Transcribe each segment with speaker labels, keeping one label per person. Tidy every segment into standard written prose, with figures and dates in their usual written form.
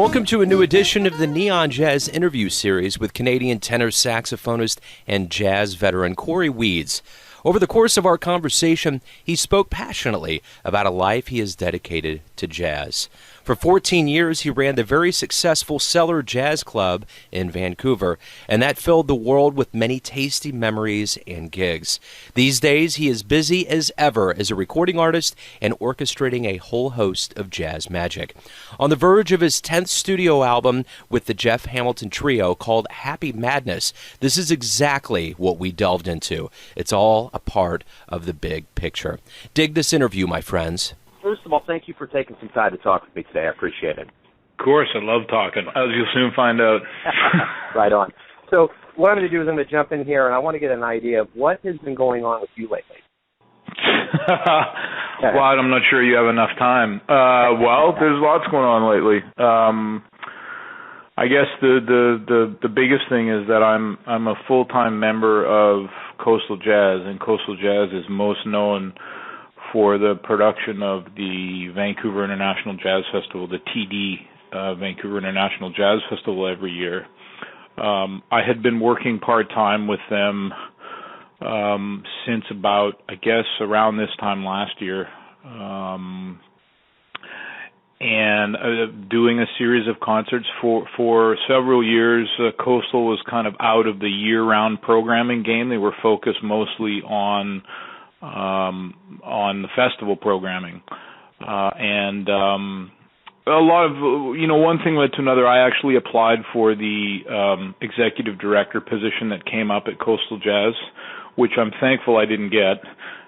Speaker 1: Welcome to a new edition of the Neon Jazz interview series with Canadian tenor saxophonist and jazz veteran Cory Weeds. Over the course of our conversation, he spoke passionately about a life he has dedicated to jazz. For 14 years, he ran the very successful Cellar Jazz Club in Vancouver, and that filled the world with many tasty memories and gigs. These days, he is busy as ever as a recording artist and orchestrating a whole host of jazz magic. On the verge of his 10th studio album with the Jeff Hamilton Trio called Happy Maddness, this is exactly what we delved into. It's all a part of the big picture. Dig this interview, my friends.
Speaker 2: First of all, thank you for taking some time to talk with me today. I appreciate it.
Speaker 3: Of course, I love talking, as you'll soon find out.
Speaker 2: Right on. So what I'm going to do is I'm going to jump in here, and I want to get an idea of what has been going on with you lately.
Speaker 3: Well, I'm not sure you have enough time. Well, there's lots going on lately. I guess the biggest thing is that I'm a full-time member of Coastal Jazz, and Coastal Jazz is most known for the production of the Vancouver International Jazz Festival, the TD Vancouver International Jazz Festival every year. I had been working part-time with them since about, I guess, around this time last year, and doing a series of concerts for several years. Coastal was kind of out of the year-round programming game. They were focused mostly on the festival programming. And a lot of, one thing led to another. I actually applied for the executive director position that came up at Coastal Jazz, which I'm thankful I didn't get.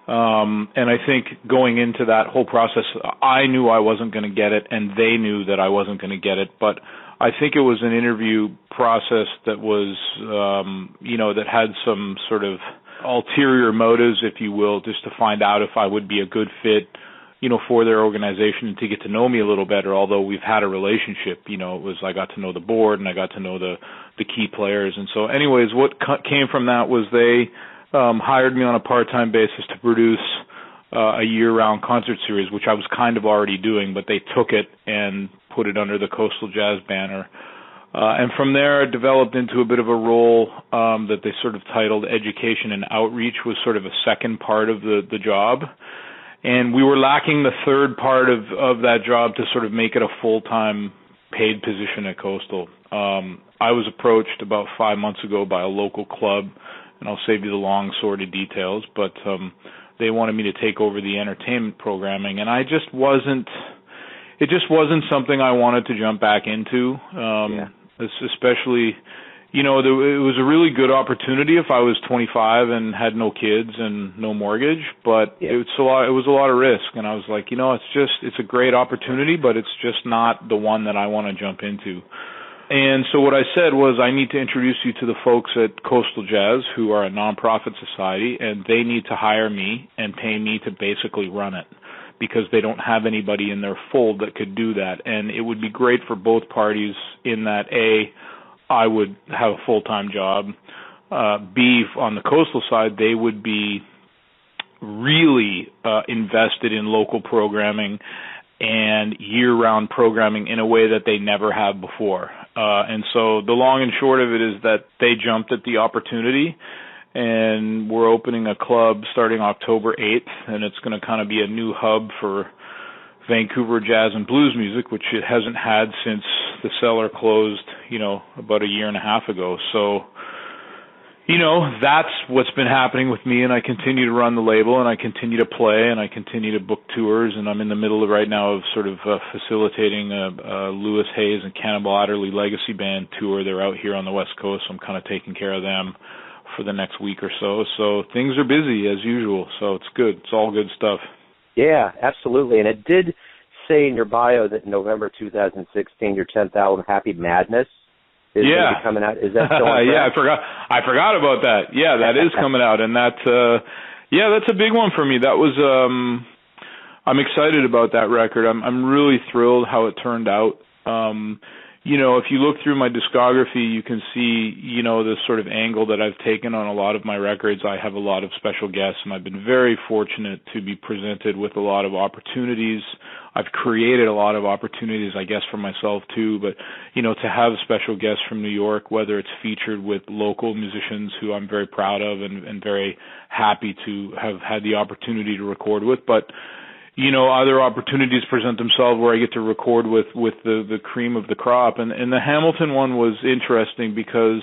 Speaker 3: And I think going into that whole process, I knew I wasn't going to get it, and they knew that I wasn't going to get it. But I think it was an interview process that was, that had some sort of ulterior motives, if you will, just to find out if I would be a good fit, for their organization and to get to know me a little better. Although we've had a relationship, it was, I got to know the board and I got to know the key players. And so anyways, what came from that was they hired me on a part-time basis to produce a year-round concert series, which I was kind of already doing, but they took it and put it under the Coastal Jazz banner. And from there, it developed into a bit of a role that they sort of titled Education and Outreach, was sort of a second part of the job. And we were lacking the third part of that job to sort of make it a full-time paid position at Coastal. I was approached about 5 months ago by a local club, and I'll save you the long, sordid details, but they wanted me to take over the entertainment programming, and it just wasn't something I wanted to jump back into. Especially, it was a really good opportunity if I was 25 and had no kids and no mortgage, but it was a lot of risk, and I was like, it's a great opportunity, but it's just not the one that I want to jump into. And so what I said was, I need to introduce you to the folks at Coastal Jazz, who are a nonprofit society, and they need to hire me and pay me to basically run it, because they don't have anybody in their fold that could do that. And it would be great for both parties in that, A, I would have a full-time job. B, on the Coastal side, they would be really invested in local programming and year-round programming in a way that they never have before. And so the long and short of it is that they jumped at the opportunity, and we're opening a club starting October 8th, and it's going to kind of be a new hub for Vancouver jazz and blues music, which it hasn't had since the Cellar closed, about a year and a half ago. So, that's what's been happening with me, and I continue to run the label, and I continue to play, and I continue to book tours, and I'm in the middle right now of sort of facilitating a Lewis Hayes and Cannonball Adderley Legacy Band tour. They're out here on the West Coast, so I'm kind of taking care of them for the next week or so. So things are busy as usual, so it's good. It's all good stuff. Yeah,
Speaker 2: absolutely. And it did say in your bio that in November 2016, your 10th album, Happy Maddness, is going to be coming out. Is that still on track?
Speaker 3: I forgot about that. Yeah, that is coming out, and that's a big one for me. That was I'm excited about that record. I'm really thrilled how it turned out. if you look through my discography, you can see, the sort of angle that I've taken on a lot of my records. I have a lot of special guests, and I've been very fortunate to be presented with a lot of opportunities. I've created a lot of opportunities, I guess, for myself too, but, to have special guests from New York, whether it's featured with local musicians who I'm very proud of and very happy to have had the opportunity to record with, but other opportunities present themselves where I get to record with the cream of the crop. And the Hamilton one was interesting because,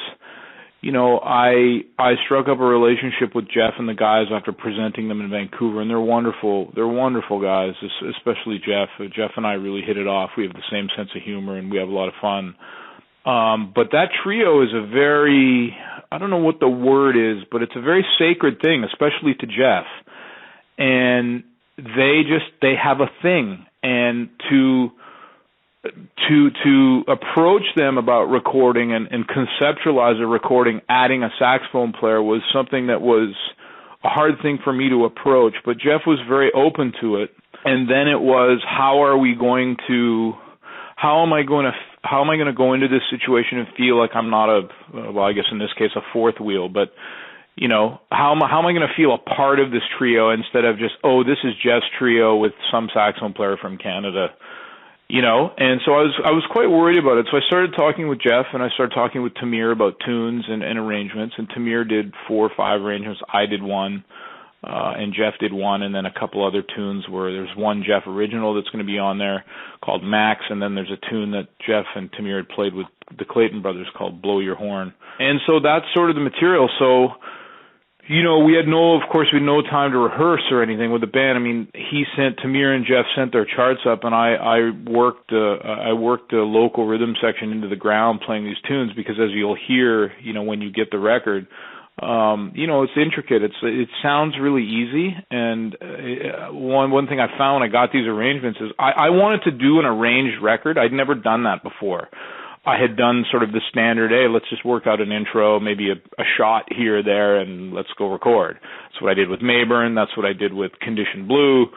Speaker 3: I struck up a relationship with Jeff and the guys after presenting them in Vancouver, and they're wonderful. They're wonderful guys, especially Jeff. Jeff and I really hit it off. We have the same sense of humor, and we have a lot of fun. But that trio is a very, I don't know what the word is, but it's a very sacred thing, especially to Jeff. And they have a thing, and to approach them about recording and conceptualize a recording, adding a saxophone player was something that was a hard thing for me to approach, but Jeff was very open to it. And then it was, how am I going to go into this situation and feel like I'm not I guess in this case a fourth wheel, but how am I going to feel a part of this trio instead of just, this is Jeff's trio with some saxophone player from Canada, And so I was quite worried about it. So I started talking with Jeff, and I started talking with Tamir about tunes and arrangements. And Tamir did 4 or 5 arrangements. I did one, and Jeff did one, and then a couple other tunes where there's one Jeff original that's going to be on there called Max, and then there's a tune that Jeff and Tamir had played with the Clayton brothers called Blow Your Horn. And so that's sort of the material. So we had no time to rehearse or anything with the band. I mean, Tamir and Jeff sent their charts up, and I worked the local rhythm section into the ground playing these tunes because, as you'll hear, when you get the record, it's intricate. It sounds really easy, and one thing I found when I got these arrangements is I wanted to do an arranged record. I'd never done that before. I had done sort of the standard, hey, let's just work out an intro, maybe a shot here or there, and let's go record. That's what I did with Mayburn. That's what I did with Condition Blue.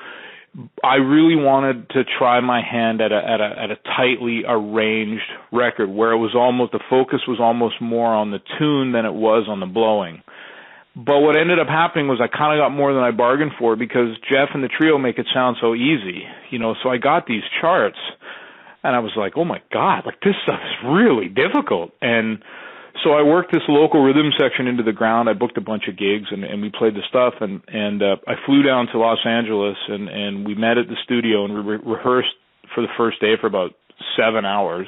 Speaker 3: I really wanted to try my hand at a tightly arranged record where it was the focus was almost more on the tune than it was on the blowing. But what ended up happening was I kind of got more than I bargained for because Jeff and the trio make it sound so easy, so I got these charts. And I was like, oh, my God, this stuff is really difficult. And so I worked this local rhythm section into the ground. I booked a bunch of gigs, and we played the stuff. And I flew down to Los Angeles, and we met at the studio, and we rehearsed for the first day for about 7 hours.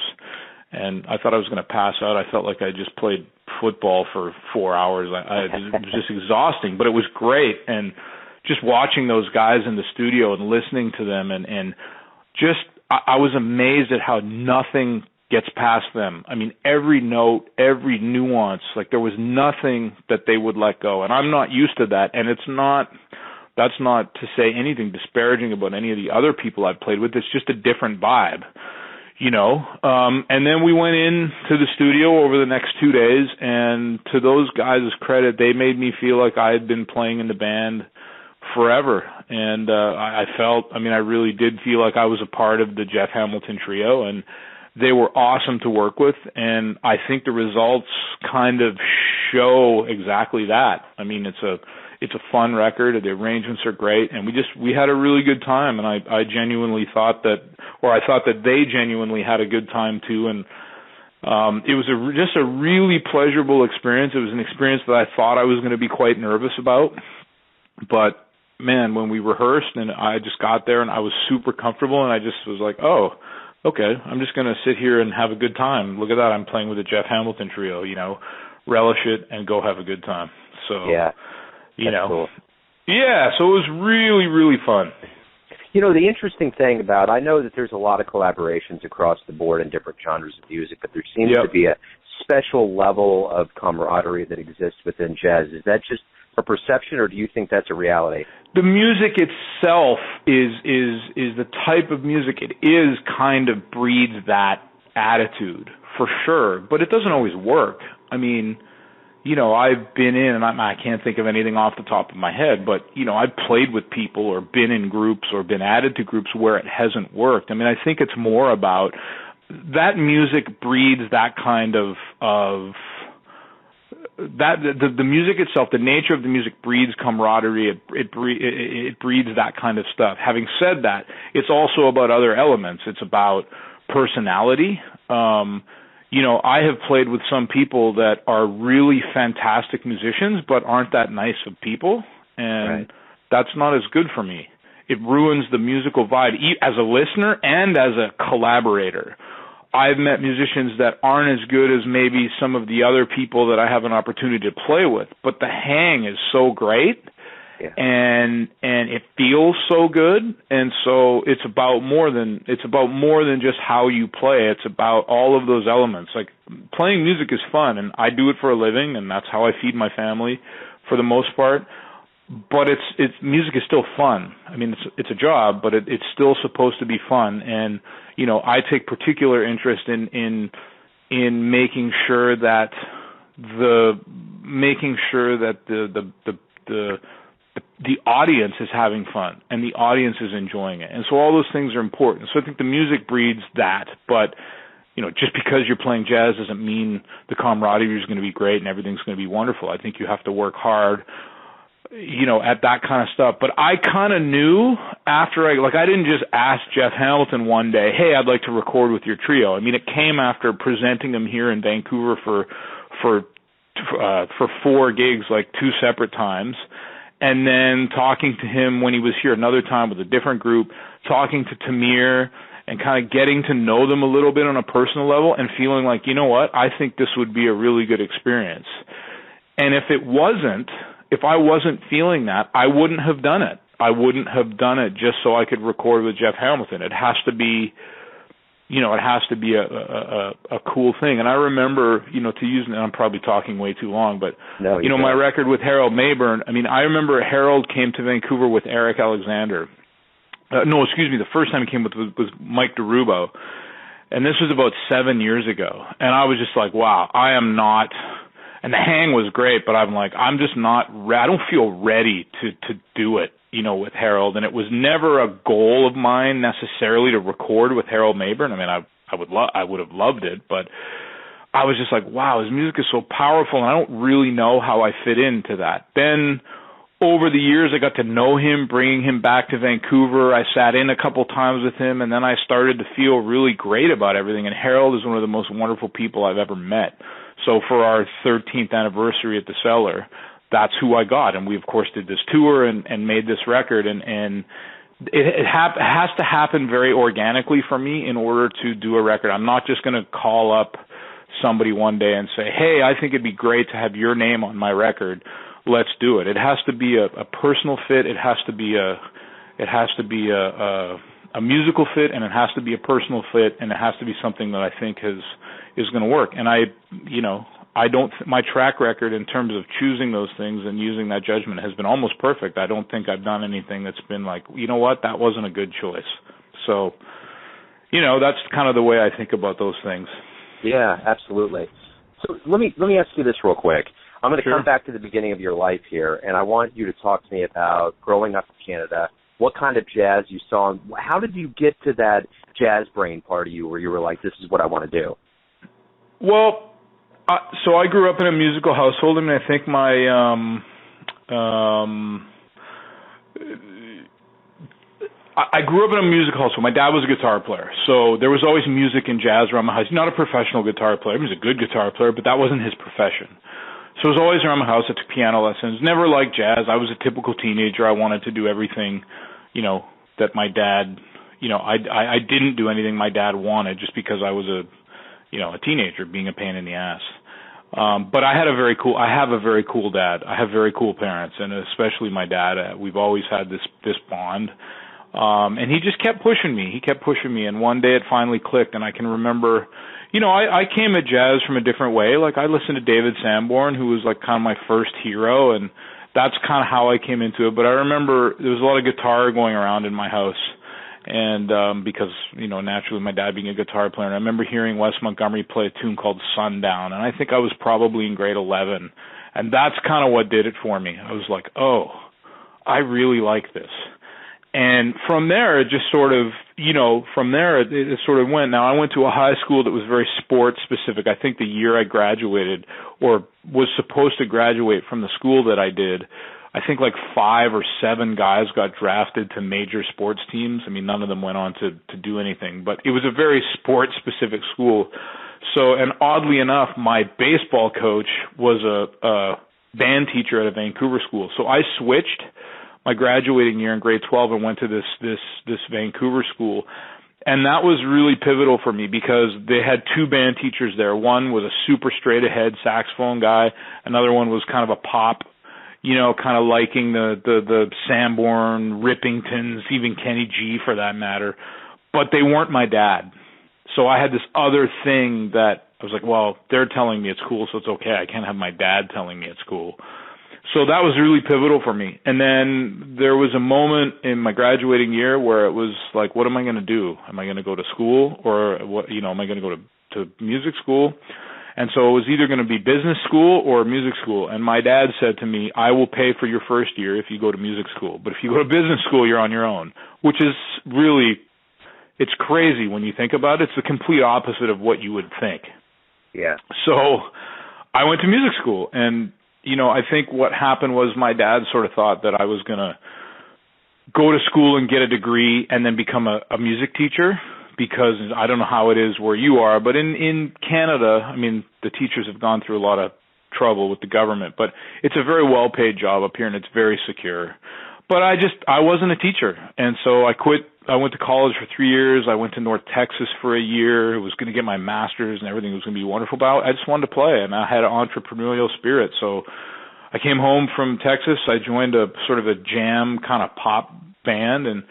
Speaker 3: And I thought I was going to pass out. I felt like I just played football for 4 hours. It was just exhausting, but it was great. And just watching those guys in the studio and listening to them and just – I was amazed at how nothing gets past them. I mean, every note, every nuance, there was nothing that they would let go. And I'm not used to that. And that's not to say anything disparaging about any of the other people I've played with. It's just a different vibe, And then we went into the studio over the next 2 days, and to those guys' credit, they made me feel like I had been playing in the band forever. And I really did feel like I was a part of the Jeff Hamilton trio, and they were awesome to work with, and I think the results kind of show exactly that. I mean, it's a fun record, the arrangements are great, and we had a really good time, and I genuinely thought that they genuinely had a good time too, and it was just a really pleasurable experience. It was an experience that I thought I was going to be quite nervous about, but man, when we rehearsed and I just got there and I was super comfortable and I just was like, oh, okay, I'm just going to sit here and have a good time. Look at that. I'm playing with the Jeff Hamilton trio, relish it and go have a good time. So,
Speaker 2: yeah, cool.
Speaker 3: Yeah, so it was really, really fun.
Speaker 2: The interesting thing I know that there's a lot of collaborations across the board in different genres of music, but there seems to be a special level of camaraderie that exists within jazz. Is that just a perception, or do you think that's a reality?
Speaker 3: The music itself is the type of music it is kind of breeds that attitude for sure, but it doesn't always work. I mean, I've been in, and I can't think of anything off the top of my head, but, I've played with people or been in groups or been added to groups where it hasn't worked. I mean, I think it's more about that music breeds that kind of that the music itself, the nature of the music breeds camaraderie. It breeds that kind of stuff. Having said that, it's also about other elements. It's about personality. I have played with some people that are really fantastic musicians, but aren't that nice of people, and that's not as good for me. It ruins the musical vibe as a listener and as a collaborator. I've met musicians that aren't as good as maybe some of the other people that I have an opportunity to play with, but the hang is so great, and it feels so good, and so it's about more than just how you play. It's about all of those elements. Like, playing music is fun, and I do it for a living, and that's how I feed my family for the most part. But it's music is still fun. I mean, it's a job, but it's still supposed to be fun. And I take particular interest in making sure that the audience is having fun and the audience is enjoying it. And so all those things are important. So I think the music breeds that, but just because you're playing jazz doesn't mean the camaraderie is going to be great and everything's going to be wonderful. I think you have to work hard at that kind of stuff. But I kind of knew after I didn't just ask Jeff Hamilton one day, hey, I'd like to record with your trio. I mean, it came after presenting him here in Vancouver for 4 gigs, like 2 separate times, and then talking to him when he was here another time with a different group, talking to Tamir and kind of getting to know them a little bit on a personal level and feeling like, you know what, I think this would be a really good experience. And if I wasn't feeling that, I wouldn't have done it. I wouldn't have done it just so I could record with Jeff Hamilton. It has to be, a cool thing. And I remember, to use, and I'm probably talking way too long, but, my record with Harold Mayburn, I mean, I remember Harold came to Vancouver with Eric Alexander. The first time he came was Mike DeRubo. And this was about 7 years ago. And I was just like, wow, I am not... And the hang was great, but I'm like, I'm just not, I don't feel ready to do it, with Harold. And it was never a goal of mine necessarily to record with Harold Mayburn. I mean, I would have loved it, but I was just like, wow, his music is so powerful, and I don't really know how I fit into that. Then over the years, I got to know him, bringing him back to Vancouver. I sat in a couple times with him, and then I started to feel really great about everything. And Harold is one of the most wonderful people I've ever met. So for our 13th anniversary at the Cellar, that's who I got. And we, of course, did this tour and made this record. And it has to happen very organically for me in order to do a record. I'm not just going to call up somebody one day and say, hey, I think it'd be great to have your name on my record. Let's do it. It has to be a personal fit. It has to be a musical fit, and it has to be a personal fit, and it has to be something that I think is going to work. And my track record in terms of choosing those things and using that judgment has been almost perfect. I don't think I've done anything that's been like, you know what, that wasn't a good choice. So, that's kind of the way I think about those things.
Speaker 2: Yeah, absolutely. So let me ask you this real quick. I'm going to come back to the beginning of your life here, and I want you to talk to me about growing up in Canada, what kind of jazz you saw, and how did you get to that jazz brain part of you where you were like, this is what I want to do?
Speaker 3: Well, so I grew up in a musical household. I mean, I think I grew up in a musical household. My dad was a guitar player, so there was always music and jazz around my house. He's not a professional guitar player. He was a good guitar player, but that wasn't his profession. So it was always around my house. I took piano lessons. Never liked jazz. I was a typical teenager. I wanted to do everything, that my dad, I didn't do anything my dad wanted just because I was a teenager being a pain in the ass. But I have a very cool dad. I have very cool parents, and especially my dad. We've always had this bond. And he just kept pushing me. And one day it finally clicked, and I can remember, I came at jazz from a different way. Like, I listened to David Sanborn, who was like kind of my first hero, and that's kind of how I came into it. But I remember there was a lot of guitar going around in my house, and because, naturally my dad being a guitar player, and I remember hearing Wes Montgomery play a tune called Sundown, and I think I was probably in grade 11, and that's kind of what did it for me. I was like, oh, I really like this. And from there, it just sort of, from there it sort of went. Now I went to a high school that was very sports specific. I think the year I graduated or was supposed to graduate from the school that I did, I think like 5 or 7 guys got drafted to major sports teams. I mean, none of them went on to do anything, but it was a very sports specific school. So, and oddly enough, my baseball coach was a band teacher at a Vancouver school. So I switched my graduating year in grade 12 and went to this Vancouver school. And that was really pivotal for me because they had 2 band teachers there. One was a super straight ahead saxophone guy. Another one was kind of a pop, kind of liking the Sanborn, Rippingtons, even Kenny G for that matter. But they weren't my dad. So I had this other thing that I was like, well, they're telling me it's cool, so it's okay. I can't have my dad telling me it's cool. So that was really pivotal for me. And then there was a moment in my graduating year where it was like, what am I going to do? Am I going to go to school or what? Am I going to go to music school? And so it was either going to be business school or music school. And my dad said to me, I will pay for your first year if you go to music school. But if you go to business school, you're on your own, which is really, it's crazy when you think about it. It's the complete opposite of what you would think.
Speaker 2: Yeah.
Speaker 3: So I went to music school, and I think what happened was my dad sort of thought that I was going to go to school and get a degree and then become a music teacher, because I don't know how it is where you are, but in Canada, I mean, the teachers have gone through a lot of trouble with the government, but it's a very well-paid job up here and it's very secure. But I wasn't a teacher, and so I quit. I went to college for 3 years. I went to North Texas for a year. I was going to get my master's and everything was going to be wonderful, but I just wanted to play, and I had an entrepreneurial spirit. So I came home from Texas. I joined a sort of a jam kind of pop band and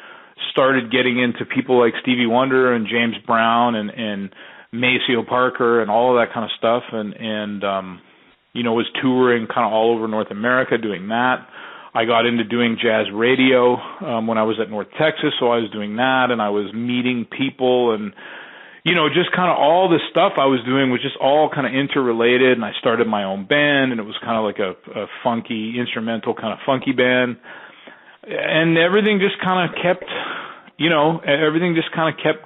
Speaker 3: started getting into people like Stevie Wonder and James Brown and Maceo Parker and all of that kind of stuff, and was touring kind of all over North America doing that. I got into doing jazz radio when I was at North Texas, so I was doing that, and I was meeting people, and just kind of all this stuff I was doing was just all kind of interrelated, and I started my own band, and it was kind of like a funky, instrumental kind of funky band, and everything just kind of kept,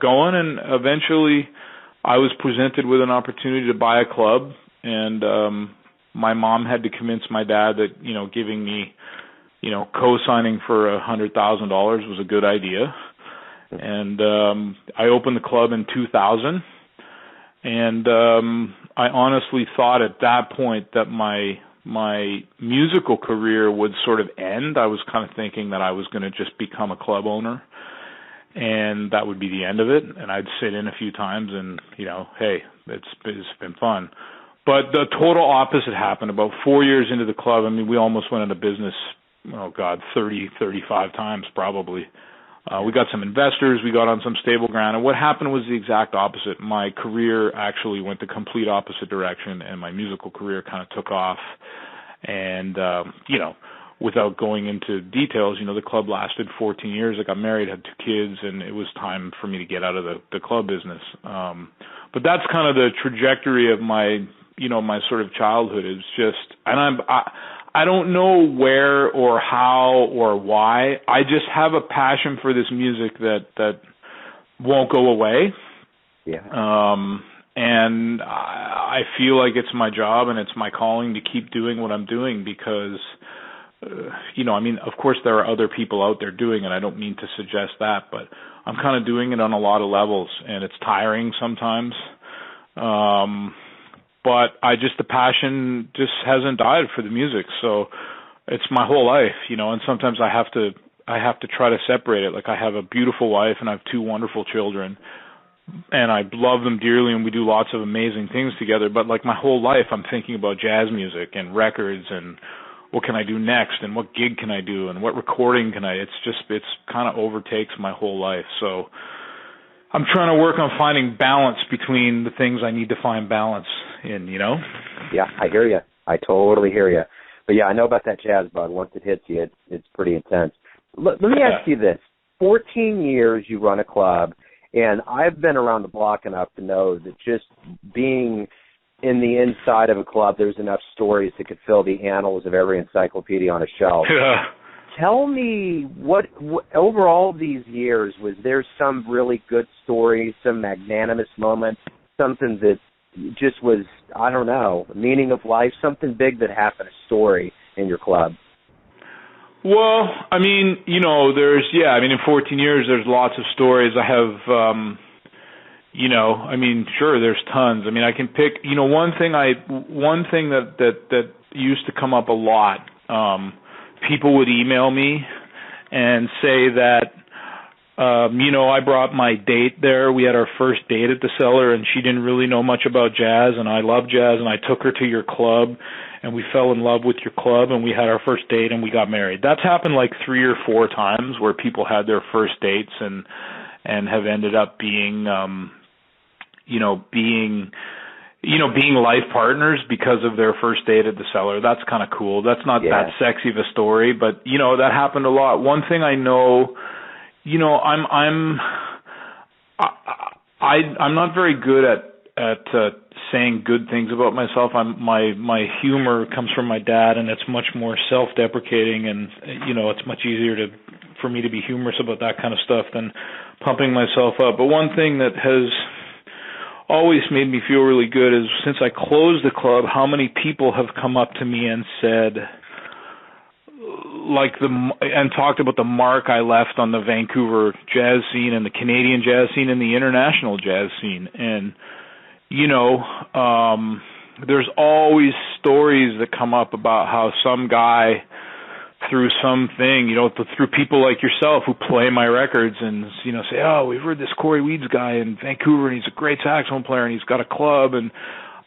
Speaker 3: going, and eventually I was presented with an opportunity to buy a club, and my mom had to convince my dad that, giving me co-signing for $100,000 was a good idea. And I opened the club in 2000. And I honestly thought at that point that my musical career would sort of end. I was kind of thinking that I was going to just become a club owner, and that would be the end of it. And I'd sit in a few times and, hey, it's been fun. But the total opposite happened. About 4 years into the club, I mean, we almost went out of business 30, 35 times probably. We got some investors, we got on some stable ground, and what happened was the exact opposite. My career actually went the complete opposite direction, and my musical career kind of took off. And, without going into details, the club lasted 14 years. I got married, had 2 kids, and it was time for me to get out of the club business. But that's kind of the trajectory of my sort of childhood. Is just, and I don't know where or how or why. I just have a passion for this music that won't go away.
Speaker 2: Yeah.
Speaker 3: And I feel like it's my job and it's my calling to keep doing what I'm doing because, of course there are other people out there doing it. I don't mean to suggest that, but I'm kind of doing it on a lot of levels, and it's tiring sometimes. But the passion just hasn't died for the music. So it's my whole life, and sometimes I have to try to separate it. Like, I have a beautiful wife and I have 2 wonderful children, and I love them dearly, and we do lots of amazing things together. But like, my whole life I'm thinking about jazz music and records and what can I do next and what gig can I do and what recording can it's kind of overtakes my whole life. So I'm trying to work on finding balance between the things I need to find balance in,
Speaker 2: Yeah, I hear you. I totally hear you. But yeah, I know about that jazz bug. Once it hits you, it's pretty intense. Let me ask you this. 14 years you run a club, and I've been around the block enough to know that just being in the inside of a club, there's enough stories that could fill the annals of every encyclopedia on a shelf.
Speaker 3: Yeah.
Speaker 2: Tell me, what over all these years, was there some really good story, some magnanimous moment, something that just was, I don't know, meaning of life, something big that happened, a story in your club?
Speaker 3: Well, I mean, in 14 years, there's lots of stories. I have, sure, there's tons. I mean, I can pick, one thing that used to come up a lot, people would email me and say that, I brought my date there. We had our first date at the Cellar, and she didn't really know much about jazz, and I love jazz, and I took her to your club, and we fell in love with your club, and we had our first date, and we got married. That's happened like 3 or 4 times where people had their first dates and have ended up being being life partners because of their first date at the Cellar. That's kind of cool. That's not that sexy of a story, but that happened a lot. One thing I know, I'm not very good at saying good things about myself. My humor comes from my dad, and it's much more self-deprecating, and it's much easier for me to be humorous about that kind of stuff than pumping myself up. But one thing that has always made me feel really good is, since I closed the club, how many people have come up to me and said, and talked about the mark I left on the Vancouver jazz scene and the Canadian jazz scene and the international jazz scene. And, there's always stories that come up about how some guy, through something, through people like yourself who play my records and, say, oh, we've heard this Cory Weeds guy in Vancouver, and he's a great saxophone player, and he's got a club. And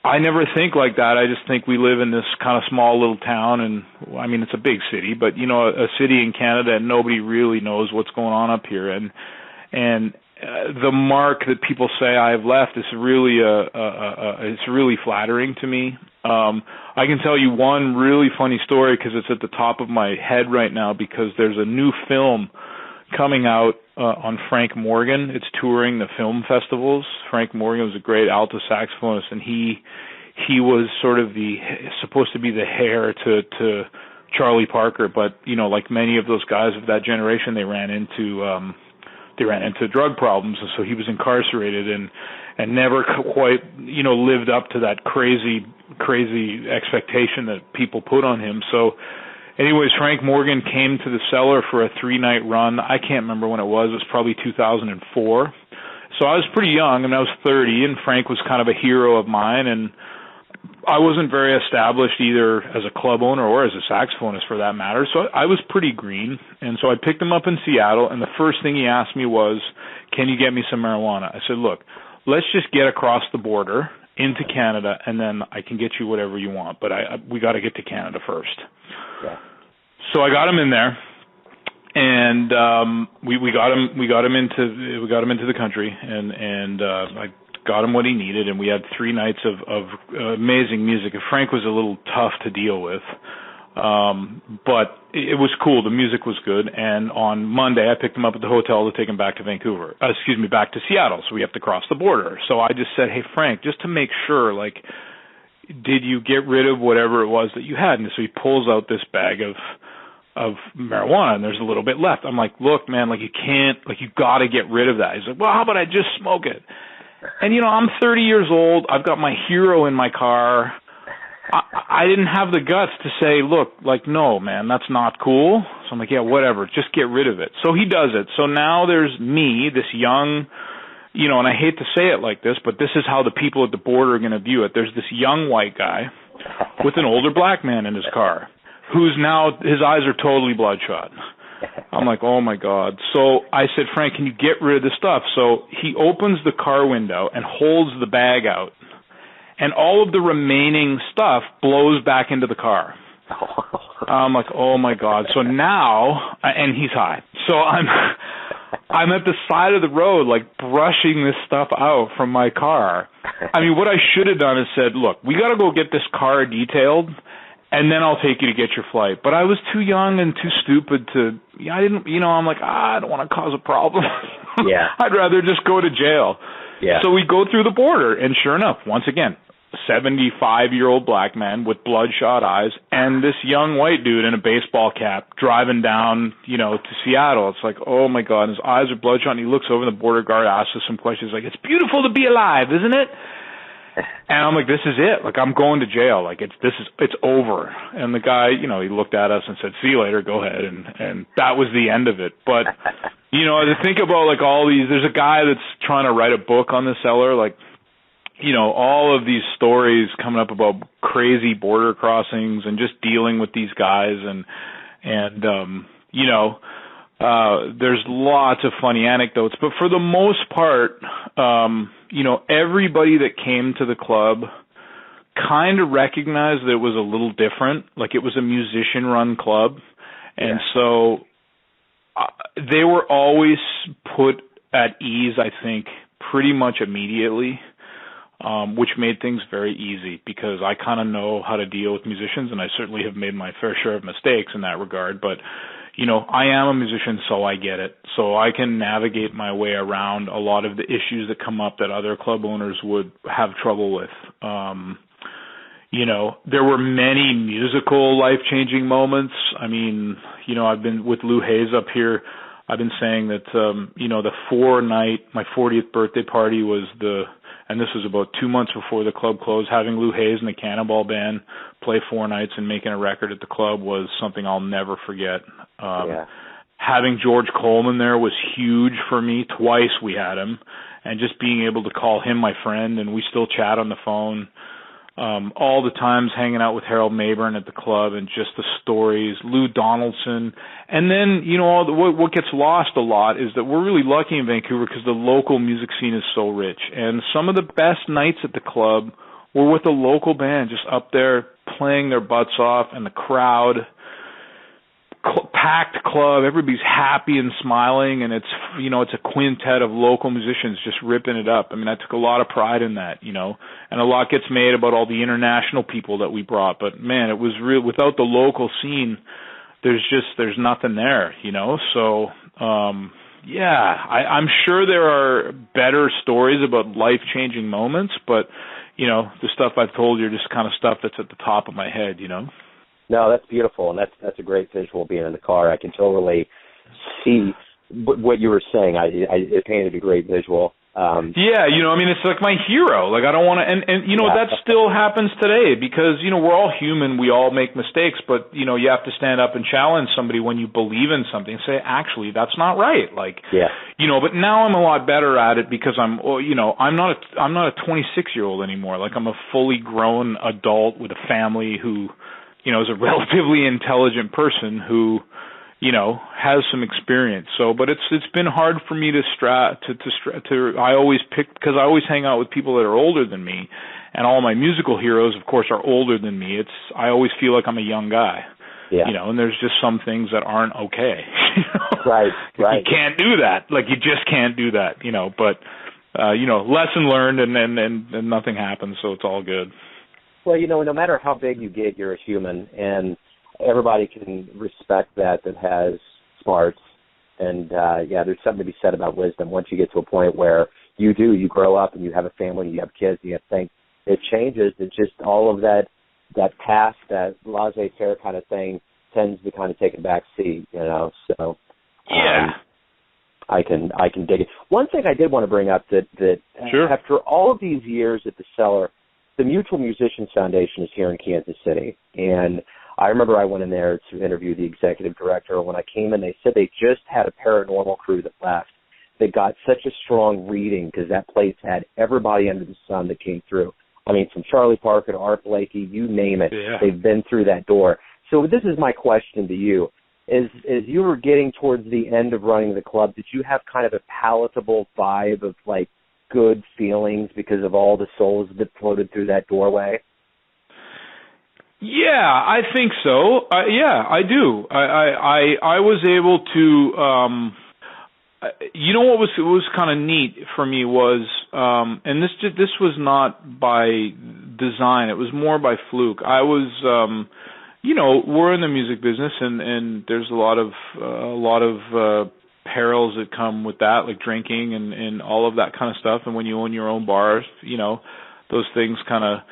Speaker 3: I never think like that. I just think we live in this kind of small little town, and, I mean, it's a big city, but, a city in Canada, and nobody really knows what's going on up here. And the mark that people say I've left is really it's really flattering to me. I can tell you one really funny story because it's at the top of my head right now, because there's a new film coming out on Frank Morgan. It's touring the film festivals. Frank Morgan was a great alto saxophonist, and he was sort of supposed to be the heir to Charlie Parker, but like many of those guys of that generation, they ran into drug problems, and so he was incarcerated and never quite lived up to that crazy expectation that people put on him. So anyways, Frank Morgan came to the Cellar for a 3-night run. I can't remember when it was. It was probably 2004. So I was pretty young. I was 30, and Frank was kind of a hero of mine, and I wasn't very established either as a club owner or as a saxophonist for that matter, so I was pretty green. And so I picked him up in Seattle, and the first thing he asked me was, can you get me some marijuana? I said, look, let's just get across the border into Canada, and then I can get you whatever you want, but we got to get to Canada first. Yeah. So I got him in there, and we got him into the country, and I got him what he needed, and we had 3 nights of amazing music. And Frank was a little tough to deal with, but it was cool. The music was good, and on Monday I picked him up at the hotel to take him back to back to Seattle, so we have to cross the border. So I just said, hey, Frank, just to make sure, did you get rid of whatever it was that you had? And so he pulls out this bag of marijuana, and there's a little bit left. I'm like, look, man, you can't, you got to get rid of that. He's like, well, how about I just smoke it? And, I'm 30 years old. I've got my hero in my car. I didn't have the guts to say, look, no, man, that's not cool. So I'm like, yeah, whatever, just get rid of it. So he does it. So now there's me, this young, and I hate to say it like this, but this is how the people at the border are going to view it. There's this young white guy with an older black man in his car who's now, his eyes are totally bloodshot. I'm like, oh, my God. So I said, Frank, can you get rid of the stuff? So he opens the car window and holds the bag out, and all of the remaining stuff blows back into the car. I'm like, oh, my God. So now, and he's high. So I'm at the side of the road, brushing this stuff out from my car. I mean, what I should have done is said, look, we got to go get this car detailed, and then I'll take you to get your flight. But I was too young and too stupid to, I'm like, I don't want to cause a problem. Yeah. I'd rather just go to jail. Yeah. So we go through the border, and sure enough, once again, 75-year-old black man with bloodshot eyes and this young white dude in a baseball cap driving down, to Seattle. It's like, oh my God, his eyes are bloodshot, and he looks over, and the border guard asks us some questions like, it's beautiful to be alive, isn't it? And I'm like, this is it. Like, I'm going to jail. Like, it's over. And the guy, he looked at us and said, see you later, go ahead. And that was the end of it. But, to think about, like, all these, there's a guy that's trying to write a book on the Cellar, like, all of these stories coming up about crazy border crossings and just dealing with these guys. And there's lots of funny anecdotes. But for the most part, everybody that came to the club kind of recognized that it was a little different, like it was a musician-run club. And so they were always put at ease, I think, pretty much immediately, which made things very easy because I kind of know how to deal with musicians, and I certainly have made my fair share of mistakes in that regard. But I am a musician, so I get it. So I can navigate my way around a lot of the issues that come up that other club owners would have trouble with. There were many musical life-changing moments. I mean, I've been with Lou Hayes up here. I've been saying that, the 4-night, my 40th birthday party was and this was about 2 months before the club closed, having Lou Hayes and the Cannonball Band play 4 nights and making a record at the club was something I'll never forget. Having George Coleman there was huge for me. Twice we had him, and just being able to call him my friend, and we still chat on the phone. All the times hanging out with Harold Mayburn at the club and just the stories, Lou Donaldson. And then, what gets lost a lot is that we're really lucky in Vancouver because the local music scene is so rich. And some of the best nights at the club were with a local band just up there playing their butts off, and the crowd, packed club, everybody's happy and smiling, and it's a quintet of local musicians just ripping it up. I mean, I took a lot of pride in that, and a lot gets made about all the international people that we brought, but man, it was real. Without the local scene, there's nothing there, so I'm sure there are better stories about life-changing moments, but the stuff I've told you are just kind of stuff that's at the top of my head,
Speaker 2: No, that's beautiful, and that's a great visual being in the car. I can totally see what you were saying. It painted a great visual.
Speaker 3: It's like my hero. Like, I don't want to, and that still happens today because, we're all human. We all make mistakes, but, you have to stand up and challenge somebody when you believe in something and say, actually, that's not right. Like, but now I'm a lot better at it because I'm not a 26-year-old anymore. Like, I'm a fully grown adult with a family who, is a relatively intelligent person who, has some experience. So, but it's been hard for me I always pick, because I always hang out with people that are older than me, and all my musical heroes, of course, are older than me. I always feel like I'm a young guy. And there's just some things that aren't okay.
Speaker 2: Right.
Speaker 3: You can't do that. Like, you just can't do that, but, lesson learned and nothing happens, so it's all good.
Speaker 2: Well, no matter how big you get, you're a human, and everybody can respect that has smarts. And, there's something to be said about wisdom. Once you get to a point where you grow up and you have a family, you have kids, you have things, it changes. It's just all of that past, that laissez-faire kind of thing tends to kind of take a back seat, so. I can dig it. One thing I did want to bring up that
Speaker 3: sure.
Speaker 2: After all of these years at the Cellar, the Mutual Musicians Foundation is here in Kansas City, and I remember I went in there to interview the executive director. When I came in, they said they just had a paranormal crew that left. They got such a strong reading because that place had everybody under the sun that came through. I mean, from Charlie Parker to Art Blakey, you name it.
Speaker 3: Yeah.
Speaker 2: They've been through that door. So this is my question to you. As you were getting towards the end of running the club, did you have kind of a palatable vibe of, like, good feelings because of all the souls that floated through that doorway?
Speaker 3: Yeah, I think so. I do. I was able to. What was kind of neat for me was, and this was not by design. It was more by fluke. I was, we're in the music business, and there's a lot of perils that come with that, like drinking and all of that kind of stuff. And when you own your own bars, those things kind of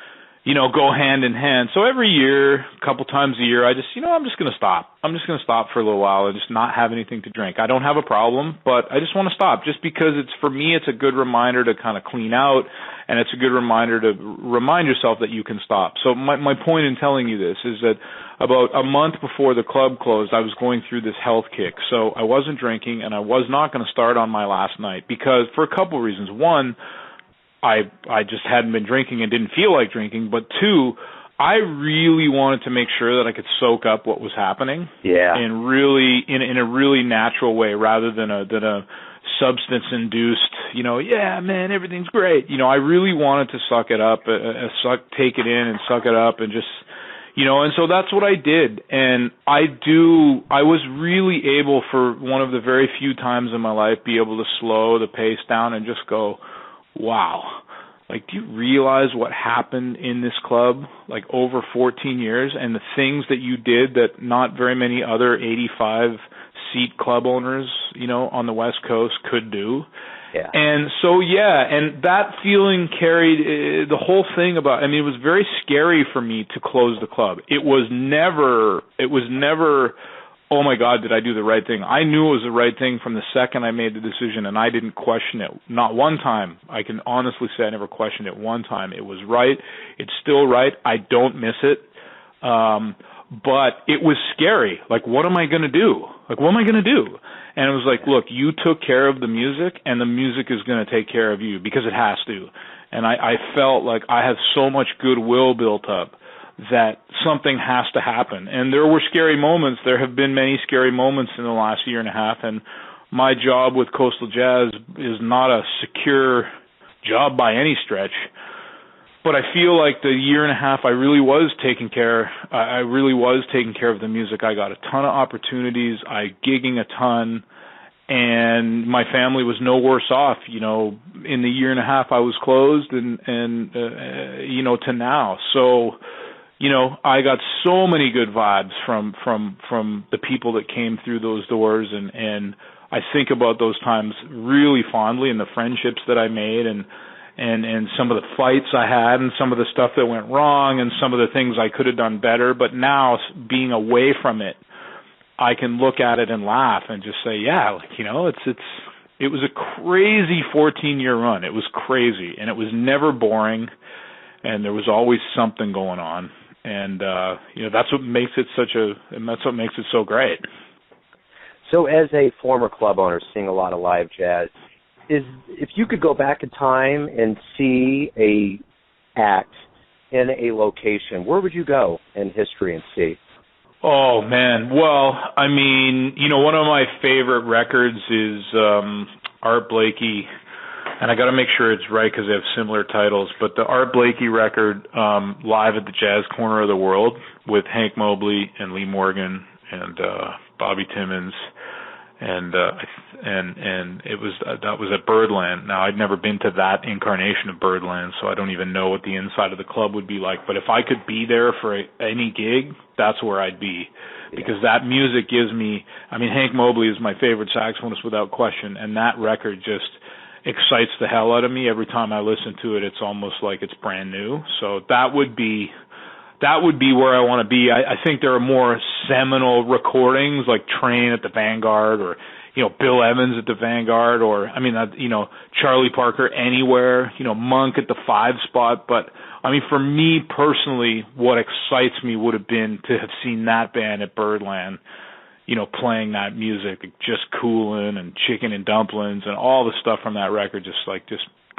Speaker 3: go hand in hand. So every year, a couple times a year, I just, I'm just going to stop. I'm just going to stop for a little while and just not have anything to drink. I don't have a problem, but I just want to stop just because for me, it's a good reminder to kind of clean out, and it's a good reminder to remind yourself that you can stop. So my point in telling you this is that about a month before the club closed, I was going through this health kick. So I wasn't drinking, and I was not going to start on my last night because for a couple of reasons. One, I just hadn't been drinking and didn't feel like drinking, but two, I really wanted to make sure that I could soak up what was happening, and really in a really natural way, rather than a substance induced. Yeah, man, everything's great. I really wanted to suck it up, take it in and suck it up, and just, and so that's what I did. And I was really able, for one of the very few times in my life, be able to slow the pace down and just go, wow, like, do you realize what happened in this club, like, over 14 years, and the things that you did that not very many other 85-seat club owners, on the West Coast could do?
Speaker 2: Yeah.
Speaker 3: And so, and that feeling carried the whole thing about, it was very scary for me to close the club. It was never, oh my God, did I do the right thing? I knew it was the right thing from the second I made the decision, and I didn't question it. Not one time. I can honestly say I never questioned it one time. It was right. It's still right. I don't miss it. But it was scary. Like, what am I going to do? And it was like, look, you took care of the music, and the music is going to take care of you because it has to. And I felt like I have so much goodwill built up that something has to happen. And there were scary moments. There have been many scary moments in the last year and a half, and my job with Coastal Jazz is not a secure job by any stretch. But I feel like the year and a half I really was taking care of the music. I got a ton of opportunities, gigging a ton, and my family was no worse off, in the year and a half I was closed and to now. So, I got so many good vibes from the people that came through those doors, and I think about those times really fondly, and the friendships that I made, and some of the fights I had, and some of the stuff that went wrong, and some of the things I could have done better. But now, being away from it, I can look at it and laugh and just say, it was a crazy 14-year run. It was crazy, and it was never boring, and there was always something going on. And that's what makes it so great.
Speaker 2: So, as a former club owner, seeing a lot of live jazz, if you could go back in time and see a act in a location, where would you go in history and see?
Speaker 3: Oh man, well, one of my favorite records is Art Blakey. And I got to make sure it's right because they have similar titles. But the Art Blakey record, Live at the Jazz Corner of the World, with Hank Mobley and Lee Morgan and Bobby Timmons, and that was at Birdland. Now, I'd never been to that incarnation of Birdland, so I don't even know what the inside of the club would be like. But if I could be there for any gig, that's where I'd be. Because that music gives me, Hank Mobley is my favorite saxophonist without question, and that record just excites the hell out of me. Every time I listen to it, it's almost like it's brand new. So that would be where I want to be. I think there are more seminal recordings like Train at the Vanguard, or Bill Evans at the Vanguard, or Charlie Parker Anywhere, Monk at the 5 spot. But for me personally, what excites me would have been to have seen that band at Birdland, playing that music, just Coolin' and Chicken and Dumplings and all the stuff from that record just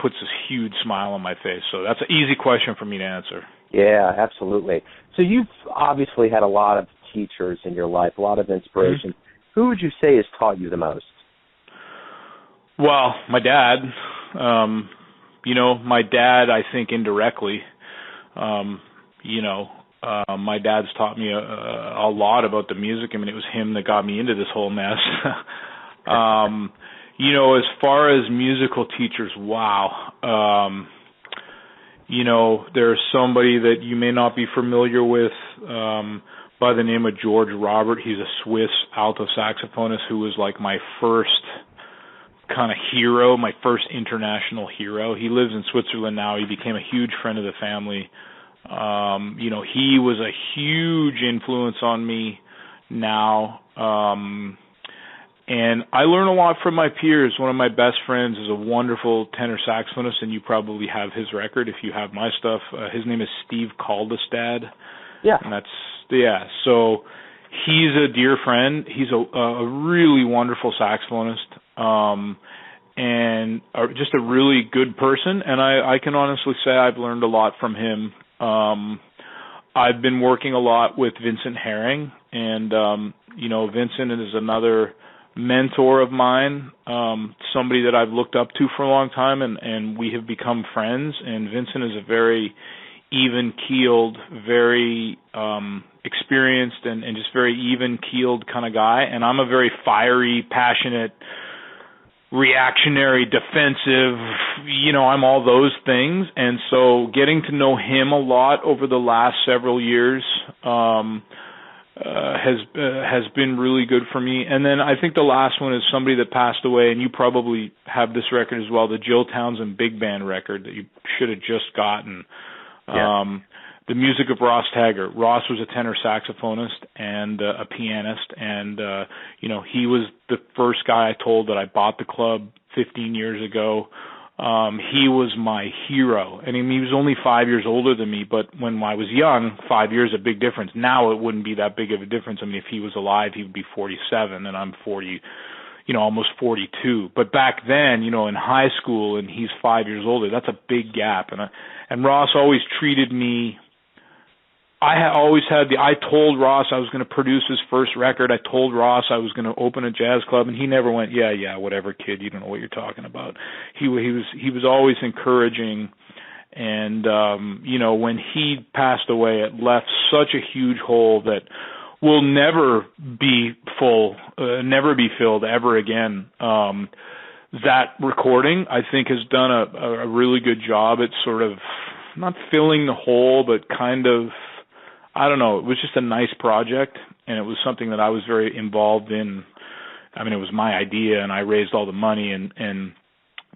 Speaker 3: puts this huge smile on my face. So that's an easy question for me to answer.
Speaker 2: Yeah, absolutely. So you've obviously had a lot of teachers in your life, a lot of inspiration. Mm-hmm. Who would you say has taught you the most?
Speaker 3: Well, my dad. My dad, I think indirectly, my dad's taught me a lot about the music. It was him that got me into this whole mess. As far as musical teachers, wow. There's somebody that you may not be familiar with by the name of George Robert. He's a Swiss alto saxophonist who was like my first kind of hero, my first international hero. He lives in Switzerland now. He became a huge friend of the family He was a huge influence on me now. And I learn a lot from my peers. One of my best friends is a wonderful tenor saxophonist, and you probably have his record if you have my stuff. His name is Steve Caldestad.
Speaker 2: Yeah.
Speaker 3: And so he's a dear friend. He's a really wonderful saxophonist, and just a really good person. And I can honestly say I've learned a lot from him. I've been working a lot with Vincent Herring, and, Vincent is another mentor of mine, somebody that I've looked up to for a long time, and we have become friends. And Vincent is a very even-keeled, very experienced, and just very even-keeled kind of guy. And I'm a very fiery, passionate, reactionary, defensive, I'm all those things. And so getting to know him a lot over the last several years has been really good for me. And then I think the last one is somebody that passed away, and you probably have this record as well, the Jill Townsend Big Band record that you should have just gotten.
Speaker 2: Yeah.
Speaker 3: The music of Ross Taggart. Ross was a tenor saxophonist and a pianist, and he was the first guy I told that I bought the club 15 years ago. He was my hero, and he was only 5 years older than me, but when I was young, 5 years a big difference. Now it wouldn't be that big of a difference. I mean, if he was alive, he would be 47, and I'm 40, almost 42. But back then, in high school, and he's 5 years older, that's a big gap. And Ross always treated me. I told Ross I was going to produce his first record. I told Ross I was going to open a jazz club, and he never went, yeah, whatever, kid, you don't know what you're talking about. He was always encouraging, and when he passed away, it left such a huge hole that will never be filled ever again. That recording, I think, has done a really good job at sort of not filling the hole, but kind of, I don't know, it was just a nice project, and it was something that I was very involved in. I mean, it was my idea, and I raised all the money,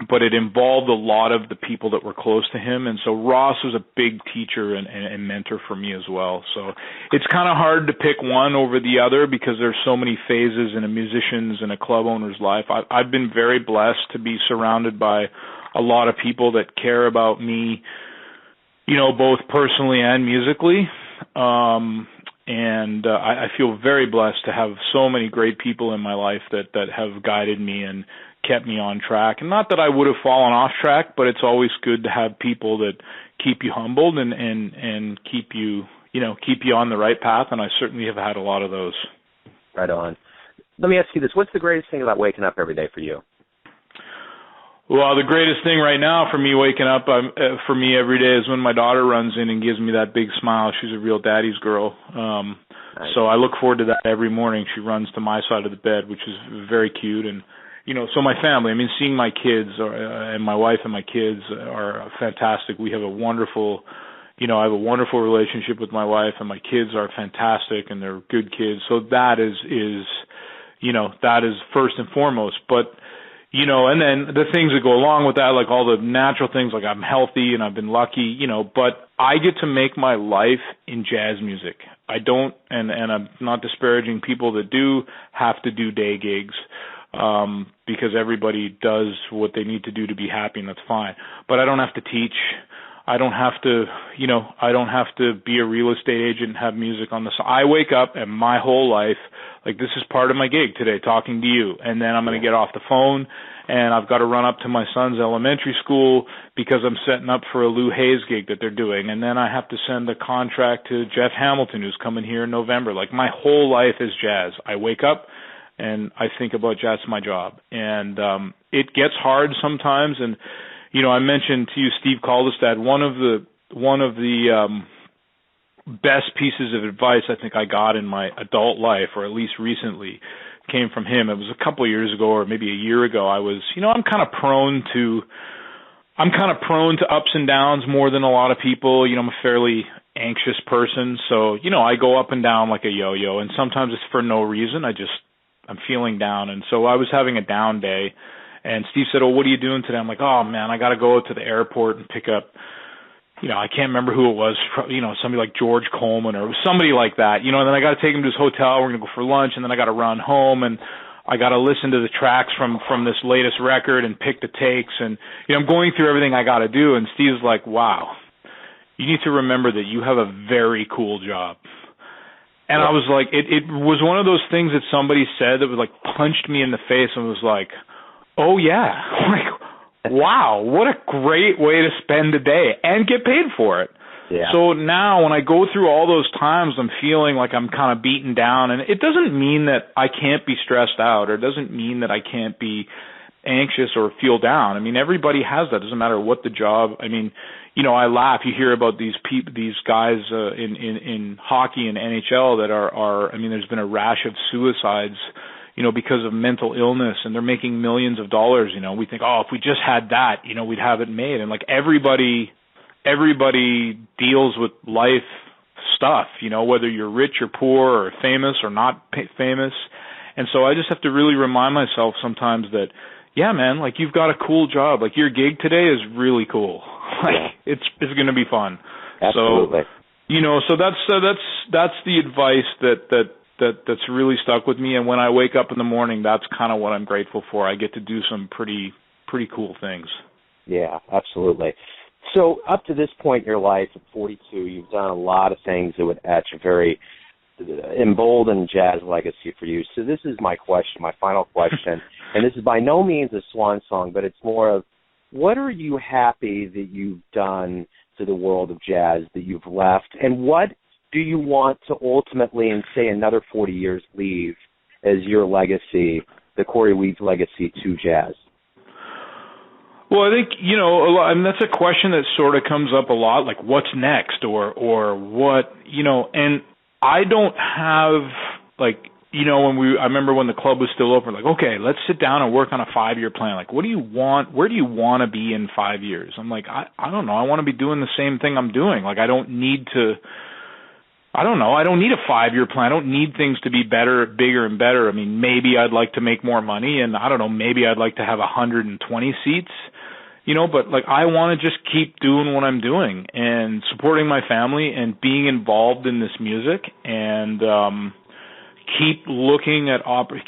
Speaker 3: but it involved a lot of the people that were close to him, and so Ross was a big teacher and mentor for me as well. So it's kind of hard to pick one over the other because there's so many phases in a musician's and a club owner's life. I've been very blessed to be surrounded by a lot of people that care about me, both personally and musically. I feel very blessed to have so many great people in my life that have guided me and kept me on track. And not that I would have fallen off track, but it's always good to have people that keep you humbled and keep you on the right path. And I certainly have had a lot of those.
Speaker 2: Right on. Let me ask you this. What's the greatest thing about waking up every day for you?
Speaker 3: Well, the greatest thing right now for me waking up for me every day is when my daughter runs in and gives me that big smile. She's a real daddy's girl. Nice. So I look forward to that every morning. She runs to my side of the bed, which is very cute. And, so my family, seeing my kids and my wife and my kids are fantastic. We have a wonderful, I have a wonderful relationship with my wife, and my kids are fantastic, and they're good kids. So that is first and foremost. But, and then the things that go along with that, like all the natural things, like I'm healthy and I've been lucky, but I get to make my life in jazz music. I don't, and I'm not disparaging people that do have to do day gigs, because everybody does what they need to do to be happy, and that's fine. But I don't have to teach. I don't have to be a real estate agent and have music on the side. I wake up and my whole life, like this is part of my gig today, talking to you. And then I'm going to get off the phone and I've got to run up to my son's elementary school because I'm setting up for a Lou Hayes gig that they're doing. And then I have to send a contract to Jeff Hamilton, who's coming here in November. Like my whole life is jazz. I wake up and I think about jazz, my job. And it gets hard sometimes. And I mentioned to you Steve Caldestad. One of the best pieces of advice I think I got in my adult life, or at least recently, came from him. It was a couple of years ago, or maybe a year ago. I was, I'm kind of prone to ups and downs more than a lot of people. I'm a fairly anxious person, so I go up and down like a yo-yo, and sometimes it's for no reason. I'm feeling down, and so I was having a down day. And Steve said, "Oh, what are you doing today?" I'm like, "Oh man, I got to go to the airport and pick up I can't remember who it was, somebody like George Coleman or somebody like that, and then I got to take him to his hotel. We're going to go for lunch, and then I got to run home, and I got to listen to the tracks from this latest record and pick the takes. And, I'm going through everything I got to do. And Steve's like, wow, you need to remember that you have a very cool job. And I was like, it was one of those things that somebody said that was like punched me in the face and was like, oh yeah, like, wow, what a great way to spend a day and get paid for it. Yeah. So now when I go through all those times, I'm feeling like I'm kind of beaten down. And it doesn't mean that I can't be stressed out, or it doesn't mean that I can't be anxious or feel down. I mean, everybody has that. It doesn't matter what the job. I mean, I laugh. You hear about these guys in hockey and NHL that are. I mean, there's been a rash of suicides, because of mental illness, and they're making millions of dollars. We think, oh, if we just had that, we'd have it made. And like everybody deals with life stuff, whether you're rich or poor or famous or not famous. And so I just have to really remind myself sometimes that, yeah, man, like you've got a cool job. Like your gig today is really cool. Like it's going to be fun.
Speaker 2: Absolutely.
Speaker 3: So that's the advice that's really stuck with me. And when I wake up in the morning, that's kind of what I'm grateful for. I get to do some pretty cool things.
Speaker 2: Yeah, absolutely. So up to this point in your life, at 42, you've done a lot of things that would etch a very emboldened jazz legacy for you. So this is my question, my final question, and this is by no means a swan song, but it's more of, what are you happy that you've done to the world of jazz, that you've left, and what do you want to ultimately, in say another 40 years, leave as your legacy, the Cory Weeds legacy to jazz?
Speaker 3: Well, I think, I mean, that's a question that sort of comes up a lot, like what's next or what, and I don't have like, I remember when the club was still open, like, okay, let's sit down and work on a 5-year plan. Like, what do you want? Where do you want to be in 5 years? I'm like, I don't know. I want to be doing the same thing I'm doing. Like, I don't need a 5-year plan. I don't need things to be better, bigger and better. I mean, maybe I'd like to make more money, and I don't know, maybe I'd like to have 120 seats. But like I want to just keep doing what I'm doing and supporting my family and being involved in this music and keep looking at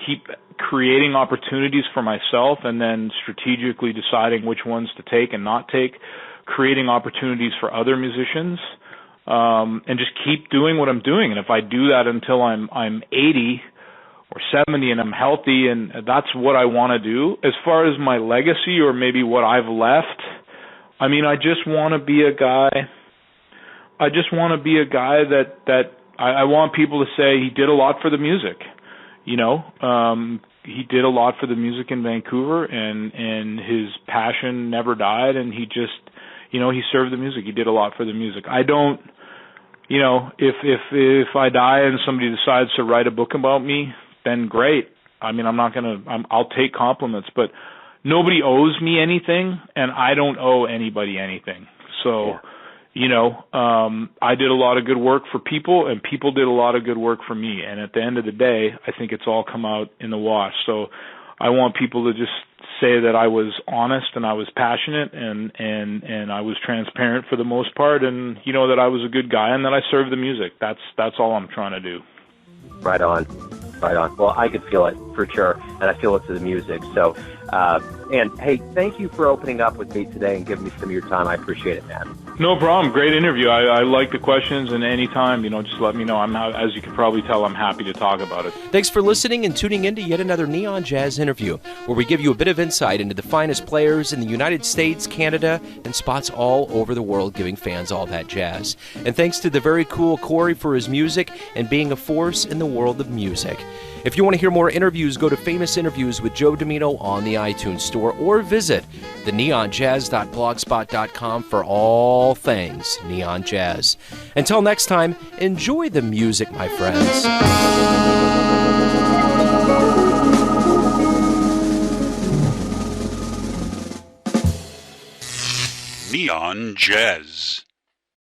Speaker 3: keep creating opportunities for myself and then strategically deciding which ones to take and not take, creating opportunities for other musicians, and just keep doing what I'm doing. And if I do that until I'm 80 or 70 and I'm healthy, and that's what I want to do. As far as my legacy or maybe what I've left, I mean, I just want to be a guy. I just want to be a guy that I want people to say he did a lot for the music. He did a lot for the music in Vancouver, and his passion never died, and he just, he served the music. He did a lot for the music. I don't, if I die and somebody decides to write a book about me, then great. I mean, I'll take compliments, but nobody owes me anything, and I don't owe anybody anything. So, I did a lot of good work for people, and people did a lot of good work for me. And at the end of the day, I think it's all come out in the wash. So I want people to just say that I was honest and I was passionate and I was transparent for the most part, and, that I was a good guy and that I served the music. That's all I'm trying to do.
Speaker 2: Right on. Right on. Well, I could feel it for sure, and I feel it to the music. So, and hey, thank you for opening up with me today and giving me some of your time. I appreciate it, man.
Speaker 3: No problem. Great interview. I like the questions, and anytime, just let me know. As you can probably tell, I'm happy to talk about it.
Speaker 1: Thanks for listening and tuning in to yet another Neon Jazz interview, where we give you a bit of insight into the finest players in the United States, Canada, and spots all over the world, giving fans all that jazz. And thanks to the very cool Cory for his music and being a force in the world of music. If you want to hear more interviews, go to Famous Interviews with Joe Domino on the iTunes Store or visit theneonjazz.blogspot.com for all things neon jazz. Until next time, enjoy the music, my friends.
Speaker 4: Neon Jazz.